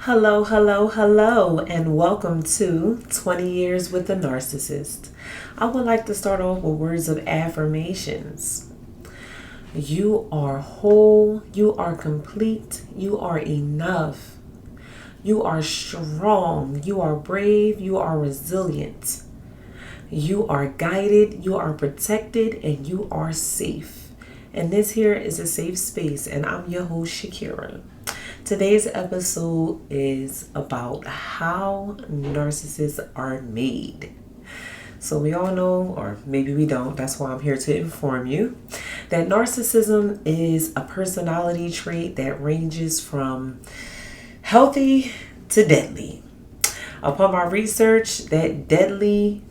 Hello, hello, hello, and welcome to 20 Years with the Narcissist. I would like to start off with words of affirmations. You are whole, you are complete, you are enough, you are strong, you are brave, you are resilient, you are guided, you are protected, and you are safe. And this here is a safe space, and I'm your host, Shakira. Today's episode is about how narcissists are made. So, we all know, or maybe we don't, that's why I'm here to inform you, that narcissism is a personality trait that ranges from healthy to deadly. Upon my research, that deadly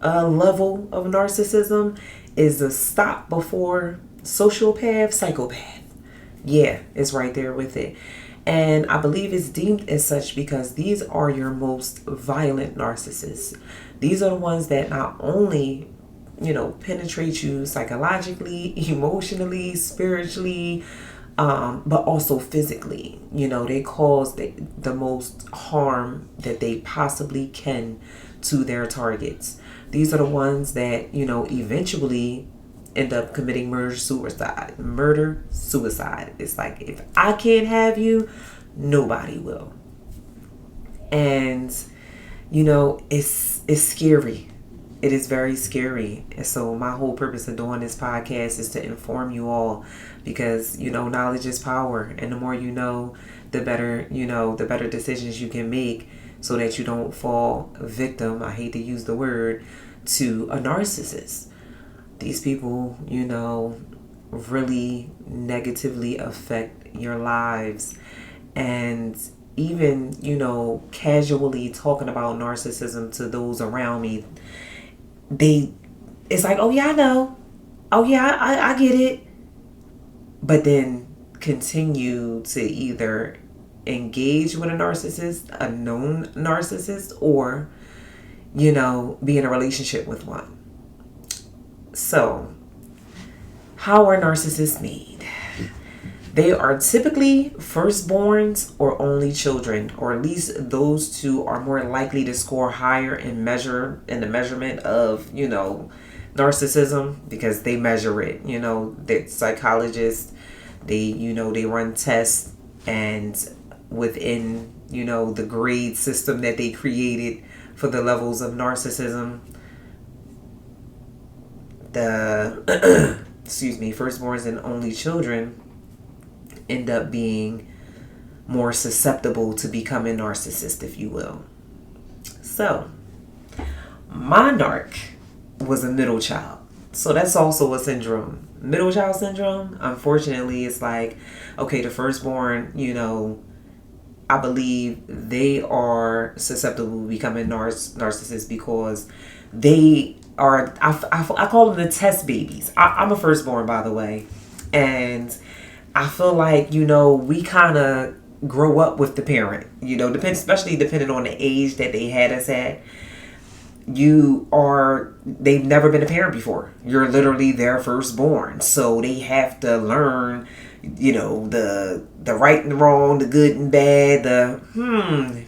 level of narcissism is a stop before sociopath, psychopath. Yeah, it's right there with it. And I believe it's deemed as such because these are your most violent narcissists. These are the ones that not only, penetrate you psychologically, emotionally, spiritually, but also physically. They cause the most harm that they possibly can to their targets. These are the ones that, eventually end up committing murder suicide. It's like, if I can't have you, nobody will. And it's scary. It is very scary. And so my whole purpose of doing this podcast is to inform you all, because knowledge is power, and the more you know, the better the better decisions you can make, so that you don't fall victim, I hate to use the word, to a narcissist. These people, really negatively affect your lives. And even, casually talking about narcissism to those around me, it's like, oh yeah, I know. Oh yeah, I get it. But then continue to either engage with a narcissist, a known narcissist, or, be in a relationship with one. So, how are narcissists made? They are typically firstborns or only children, or at least those two are more likely to score higher in the measurement of, narcissism, because they measure it. That psychologists, they run tests, and within, the grade system that they created for the levels of narcissism, the firstborns and only children end up being more susceptible to becoming narcissist, if you will. So, my narc was a middle child. So that's also a syndrome. Middle child syndrome, unfortunately, it's like, okay, the firstborn, I believe they are susceptible to becoming narcissists because they are, I call them the test babies. I'm a firstborn, by the way. And I feel like, we kind of grow up with the parent, especially depending on the age that they had us at. They've never been a parent before. You're literally their firstborn. So they have to learn, the right and wrong, the good and bad,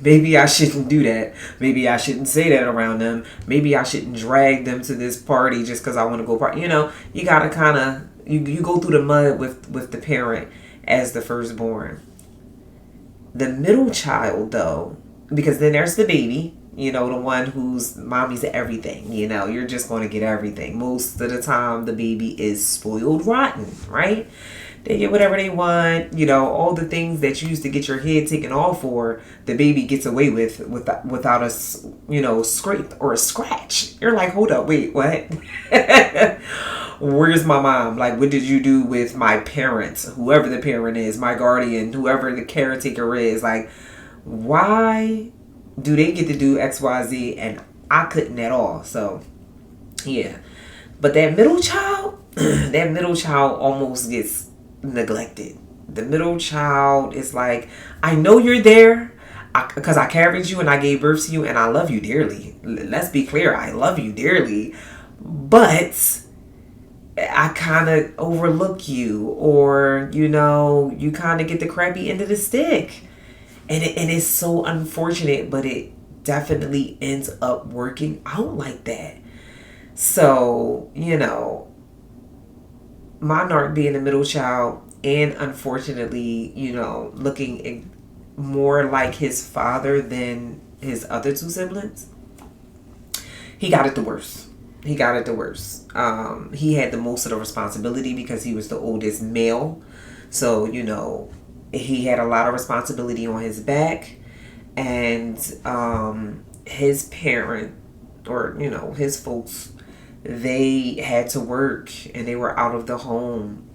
maybe I shouldn't do that. Maybe I shouldn't say that around them. Maybe I shouldn't drag them to this party just because I want to go party. You got to kind of, you go through the mud with the parent as the firstborn. The middle child, though, because then there's the baby, the one whose mommy's everything. You're just going to get everything. Most of the time, the baby is spoiled rotten, right? They get whatever they want. All the things that you used to get your head taken off for, the baby gets away without a, scrape or a scratch. You're like, hold up, wait, what? Where's my mom? Like, what did you do with my parents? Whoever the parent is, my guardian, whoever the caretaker is. Like, why do they get to do X, Y, Z and I couldn't at all? So, yeah. But that middle child, almost gets neglected. The middle child is like, I know you're there because I carried you and I gave birth to you and I love you dearly. Let's be clear, I love you dearly. But I kind of overlook you, or, you kind of get the crappy end of the stick. And it's so unfortunate, but it definitely ends up working out like that. So, my narc being the middle child, and unfortunately, looking more like his father than his other two siblings, he got it the worst. He got it the worst. He had the most of the responsibility because he was the oldest male. So, he had a lot of responsibility on his back. And his parent, or, his folks, they had to work and they were out of the home,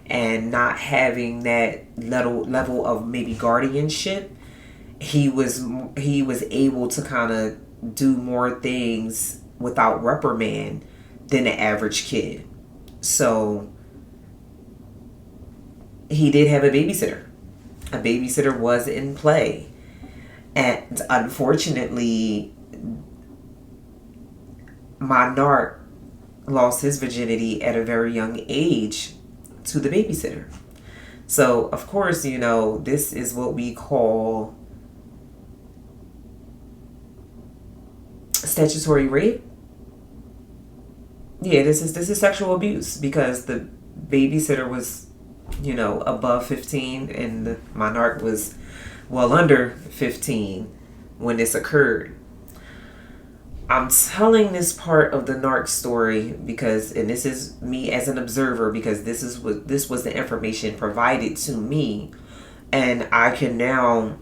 and not having that level of maybe guardianship. He was able to kind of do more things without reprimand than the average kid. So he did have a babysitter. A babysitter was in play. And unfortunately, my narc lost his virginity at a very young age to the babysitter. So, of course, this is what we call statutory rape. Yeah, this is sexual abuse because the babysitter was, above 15 and the monarch was well under 15 when this occurred. I'm telling this part of the narc story because, and this is me as an observer, because this was the information provided to me, and I can now,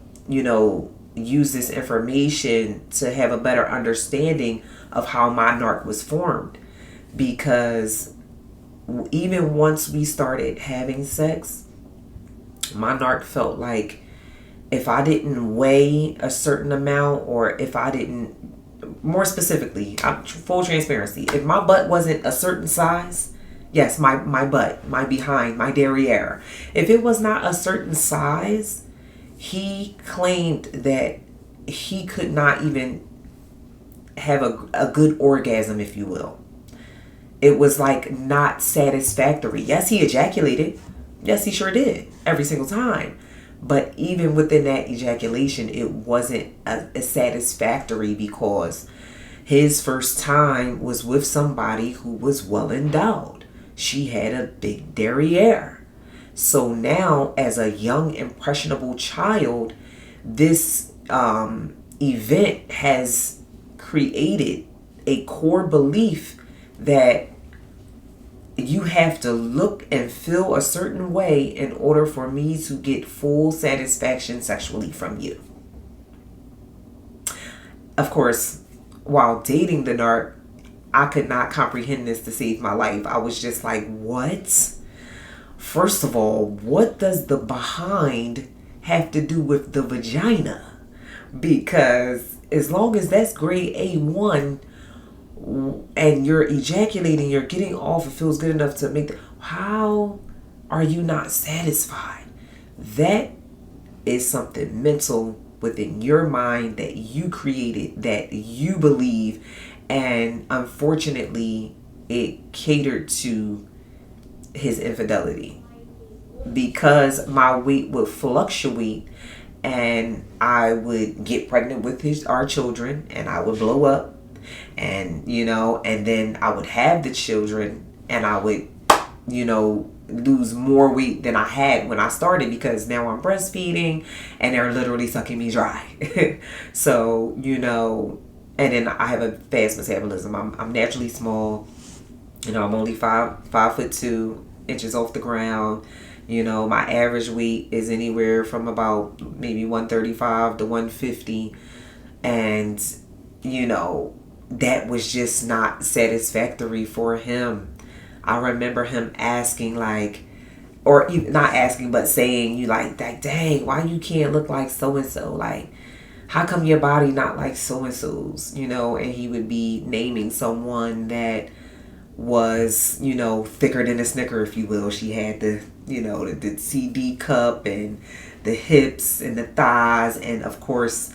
use this information to have a better understanding of how my narc was formed. Because even once we started having sex, my narc felt like if I didn't weigh a certain amount, or if I didn't, more specifically, full transparency, if my butt wasn't a certain size, yes, my butt, my behind, my derriere, if it was not a certain size, he claimed that he could not even have a good orgasm, if you will. It was like not satisfactory. Yes, he ejaculated. Yes, he sure did. Every single time. But even within that ejaculation, it wasn't as satisfactory because his first time was with somebody who was well endowed. She had a big derriere. So now, as a young, impressionable child, this event has created a core belief that you have to look and feel a certain way in order for me to get full satisfaction sexually from you. Of course, while dating the narc, I could not comprehend this to save my life. I was just like, what? First of all, what does the behind have to do with the vagina? Because as long as that's grade A1 and you're ejaculating, you're getting off, it feels good enough to make how are you not satisfied? That is something mental within your mind that you created, that you believe, and unfortunately it catered to his infidelity, because my weight would fluctuate and I would get pregnant with our children and I would blow up, and and then I would have the children and I would lose more weight than I had when I started, because now I'm breastfeeding and they're literally sucking me dry. So and then I have a fast metabolism. I'm naturally small. I'm only 5'2" off the ground. My average weight is anywhere from about maybe 135 to 150. And, that was just not satisfactory for him. I remember him asking, like, or not asking, but saying, you like, dang, why you can't look like so-and-so? Like, how come your body not like so-and-so's? And he would be naming someone that was, thicker than a Snicker, if you will. She had the CD cup and the hips and the thighs and, of course,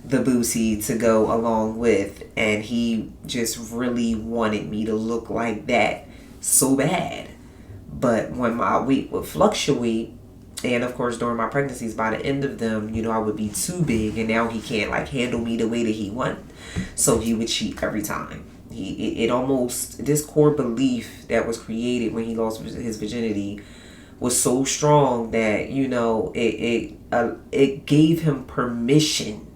the booty to go along with. And he just really wanted me to look like that so bad. But when my weight would fluctuate, And of course, during my pregnancies, by the end of them, I would be too big, and now he can't like handle me the way that he want. So he would cheat every time. It almost, this core belief that was created when he lost his virginity was so strong that it gave him permission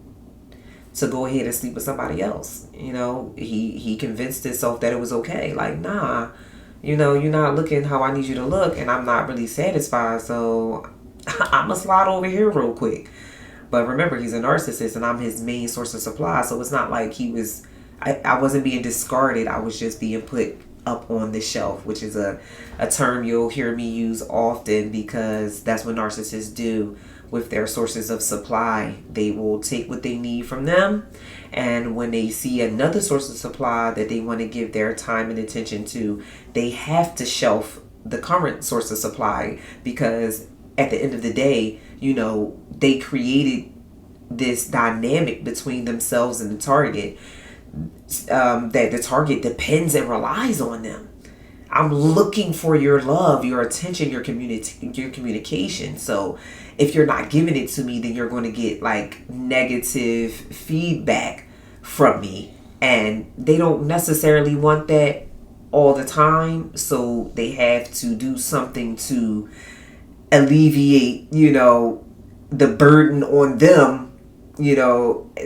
to go ahead and sleep with somebody else. He convinced himself that it was okay. Like, nah, you're not looking how I need you to look, and I'm not really satisfied, so I'm gonna slide over here real quick. But remember, he's a narcissist, and I'm his main source of supply, so it's not like I wasn't being discarded. I was just being put up on the shelf, which is a term you'll hear me use often, because that's what narcissists do with their sources of supply. They will take what they need from them, and when they see another source of supply that they want to give their time and attention to, they have to shelf the current source of supply, because at the end of the day, they created this dynamic between themselves and the target, that the target depends and relies on them. I'm looking for your love, your attention, your communication. So if you're not giving it to me, then you're going to get like negative feedback from me. And they don't necessarily want that all the time. So they have to do something to alleviate, the burden on them,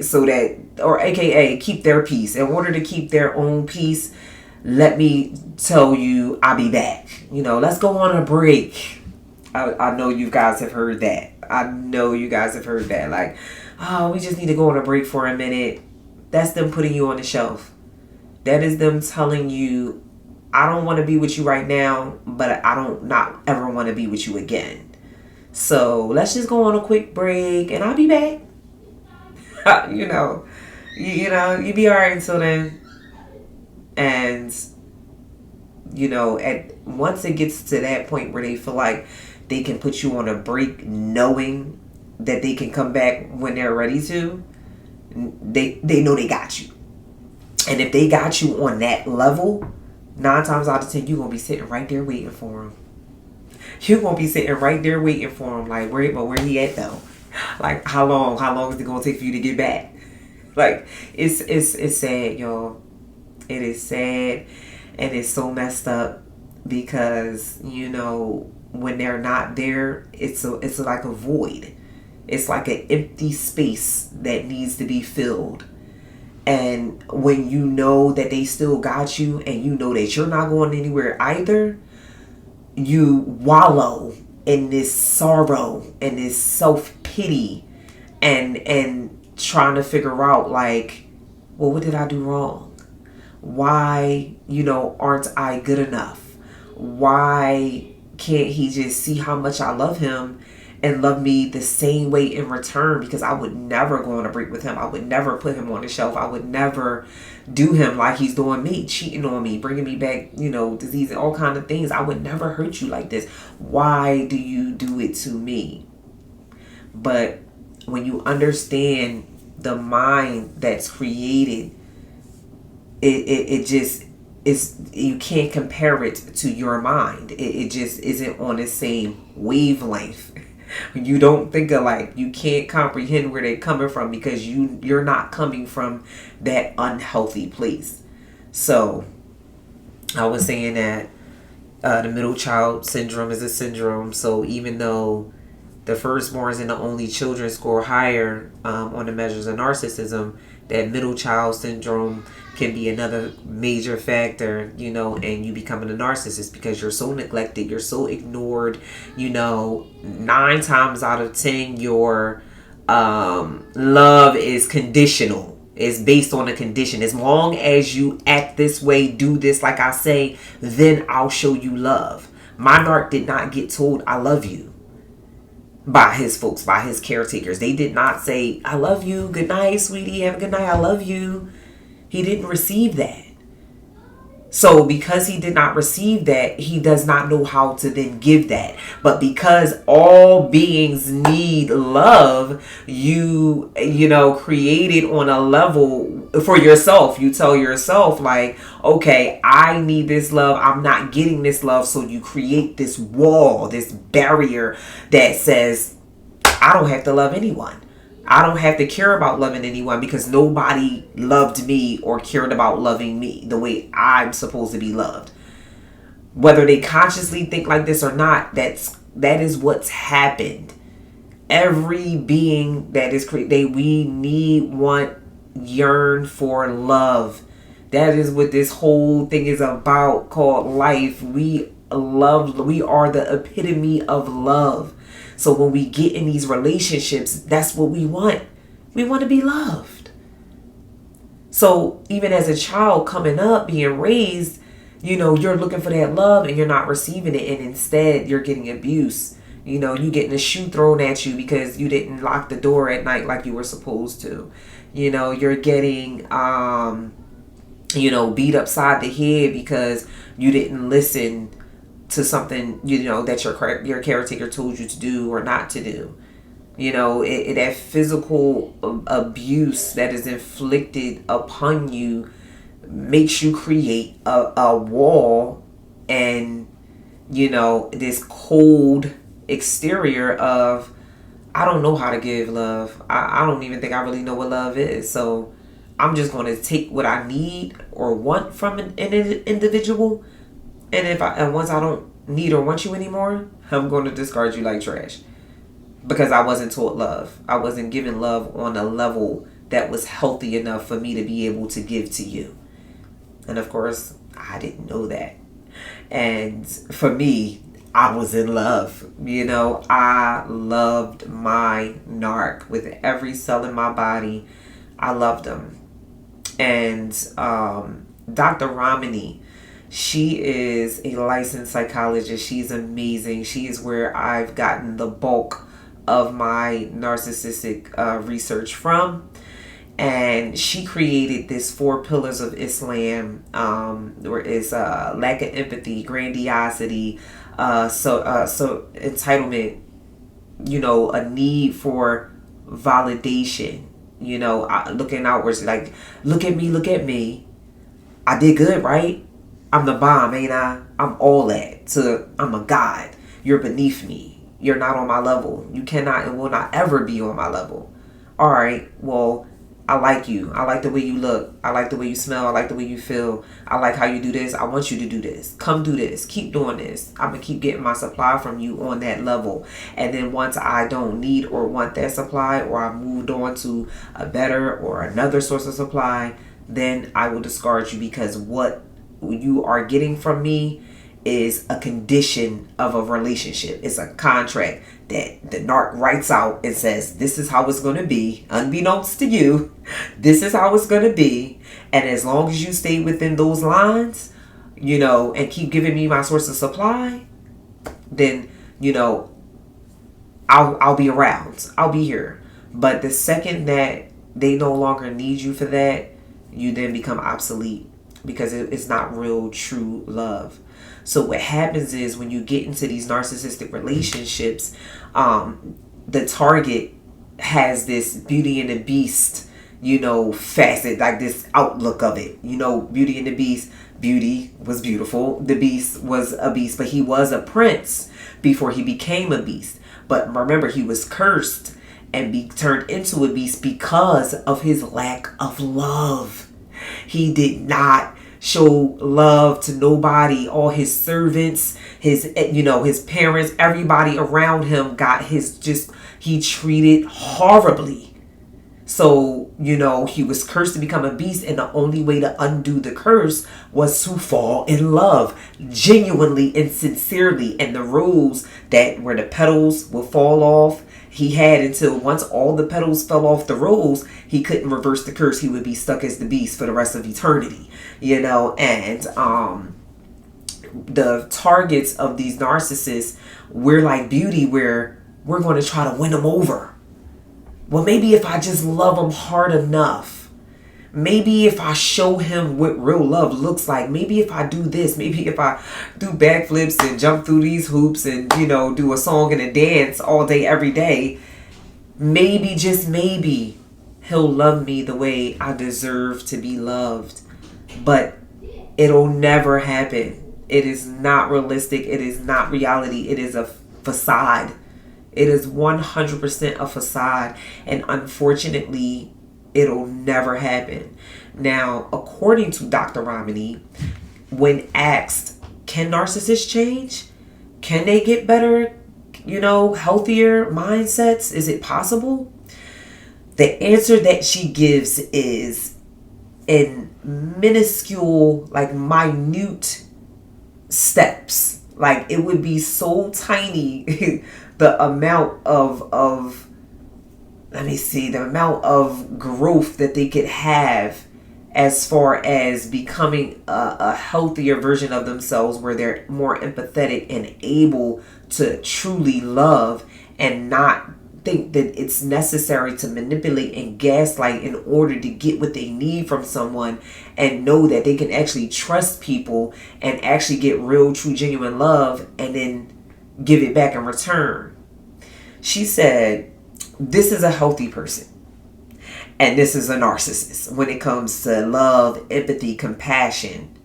so that, or AKA keep their peace. In order to keep their own peace, let me tell you, I'll be back. Let's go on a break. I know you guys have heard that. Like, oh, we just need to go on a break for a minute. That's them putting you on the shelf. That is them telling you, I don't want to be with you right now, but I don't not ever want to be with you again. So let's just go on a quick break, and I'll be back. You be all right until then. And once it gets to that point where they feel like they can put you on a break, knowing that they can come back when they're ready to, they know they got you. And if they got you on that level, 9 times out of 10, you're gonna be sitting right there waiting for them. You're gonna be sitting right there waiting for him. Like, where he at though? Like, how long is it gonna take for you to get back? Like, it's sad, y'all. It is sad, and it's so messed up, because when they're not there, it's like a void. It's like an empty space that needs to be filled. And when you know that they still got you, and you know that you're not going anywhere either, you wallow in this sorrow and this self-pity, and trying to figure out, like, well, what did I do wrong? Why, aren't I good enough? Why can't he just see how much I love him and love me the same way in return? Because I would never go on a break with him. I would never put him on the shelf. I would never do him like he's doing me, cheating on me, bringing me back, disease and all kinds of things. I would never hurt you like this. Why do you do it to me? But when you understand the mind that's created, it just is, you can't compare it to your mind. It just isn't on the same wavelength. You don't think alike. You can't comprehend where they're coming from, because you're not coming from that unhealthy place. So I was saying that the middle child syndrome is a syndrome. So even though the firstborns and the only children score higher on the measures of narcissism, that middle child syndrome can be another major factor, and you becoming a narcissist, because you're so neglected, you're so ignored. 9 times out of 10, your love is conditional. It's based on a condition. As long as you act this way, do this like I say, then I'll show you love. My narc did not get told I love you by his folks, by his caretakers. They did not say, I love you, good night, sweetie, have a good night, I love you. He didn't receive that. So because he did not receive that, he does not know how to then give that. But because all beings need love, you know, created on a level for yourself. You tell yourself like, okay, I need this love. I'm not getting this love. So you create this wall, this barrier that says, I don't have to love anyone. I don't have to care about loving anyone because nobody loved me or cared about loving me the way I'm supposed to be loved. Whether they consciously think like this or not, that is what's happened. Every being that is created, we need, want, yearn for love. That is what this whole thing is about, called life. We are the epitome of love. So when we get in these relationships, that's what we want. We want to be loved. So even as a child coming up, being raised, you know, you're looking for that love and you're not receiving it. And instead you're getting abuse. You know, you getting a shoe thrown at you because you didn't lock the door at night like you were supposed to. You know, you're getting, you know, beat upside the head because you didn't listen to something, you know, that your caretaker told you to do or not to do. You know, that physical abuse that is inflicted upon you makes you create a wall and, you know, this cold exterior of, I don't know how to give love. I don't even think I really know what love is. So I'm just going to take what I need or want from an individual. And once I don't need or want you anymore, I'm going to discard you like trash. Because I wasn't taught love. I wasn't given love on a level that was healthy enough for me to be able to give to you. And of course, I didn't know that. And for me, I was in love. You know, I loved my narc with every cell in my body. I loved him. And Dr. Ramani, she is a licensed psychologist. She's amazing. She is where I've gotten the bulk of my narcissistic research from. And she created this 4 pillars of Islam, where it's lack of empathy, grandiosity, so entitlement, you know, a need for validation, you know, looking outwards, like, look at me. I did good, right? I'm the bomb, ain't I? I'm all that. So I'm a god. You're beneath me. You're not on my level. You cannot and will not ever be on my level. All right, well, I like you. I like the way you look. I like the way you smell. I like the way you feel. I like how you do this. I want you to do this. Come do this. Keep doing this. I'm going to keep getting my supply from you on that level. And then once I don't need or want that supply, or I moved on to a better or another source of supply, then I will discard you, because what you are getting from me is a condition of a relationship. It's a contract that the narc writes out and says, this is how it's going to be, unbeknownst to you. This is how it's going to be. And as long as you stay within those lines, you know, and keep giving me my source of supply, then, you know, I'll be around. I'll be here. But the second that they no longer need you for that, you then become obsolete, because it's not real, true love. So what happens is, when you get into these narcissistic relationships, the target has this Beauty and the Beast, you know, facet, like this outlook of it. You know, Beauty and the Beast, Beauty was beautiful. The Beast was a beast, but he was a prince before he became a beast. But remember, he was cursed and turned into a beast because of his lack of love. He did not show love to nobody. All his servants, his, you know, his parents, everybody around him got he treated horribly. So, you know, he was cursed to become a beast, and the only way to undo the curse was to fall in love, genuinely and sincerely. And the rules that where the petals will fall off, he had until once all the petals fell off the rose, he couldn't reverse the curse. He would be stuck as the beast for the rest of eternity, you know. And the targets of these narcissists, we're like Beauty, where we're going to try to win them over. Well, maybe if I just love them hard enough, Maybe if I show him what real love looks like, maybe if I do this, maybe if I do backflips and jump through these hoops and, do a song and a dance all day, every day, maybe, just maybe, he'll love me the way I deserve to be loved. But it'll never happen. It is not realistic. It is not reality. It is a facade. It is 100% a facade. And unfortunately, it'll never happen. Now, according to Dr. Romney, when asked, can narcissists change? Can they get better, healthier mindsets? Is it possible? The answer that she gives is in minuscule, minute steps. It would be so tiny, the amount of the amount of growth that they could have as far as becoming a healthier version of themselves, where they're more empathetic and able to truly love and not think that it's necessary to manipulate and gaslight in order to get what they need from someone, and know that they can actually trust people and actually get real, true, genuine love and then give it back in return. She said, this is a healthy person and this is a narcissist when it comes to love, empathy, compassion.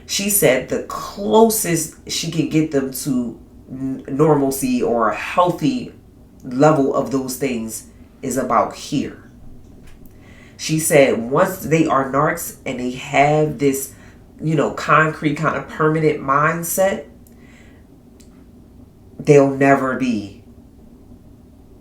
She said the closest she can get them to normalcy or a healthy level of those things is about here. She said once they are narcs and they have this, concrete kind of permanent mindset, they'll never be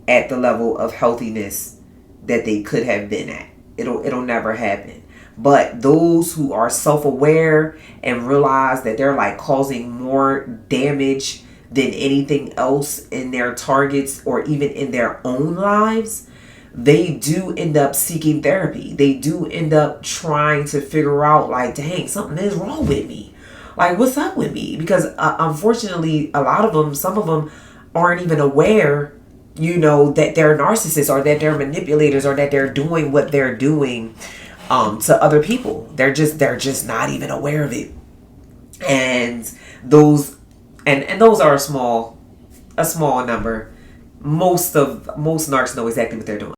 at the level of healthiness that they could have been at. It'll never happen. But those who are self-aware and realize that they're causing more damage than anything else in their targets or even in their own lives, they do end up seeking therapy. They do end up trying to figure out, dang, something is wrong with me. What's up with me? Because unfortunately, a lot of them, some of them aren't even aware, that they're narcissists or that they're manipulators or that they're doing what they're doing to other people. They're just not even aware of it. And those are a small number. Most narcs know exactly what they're doing.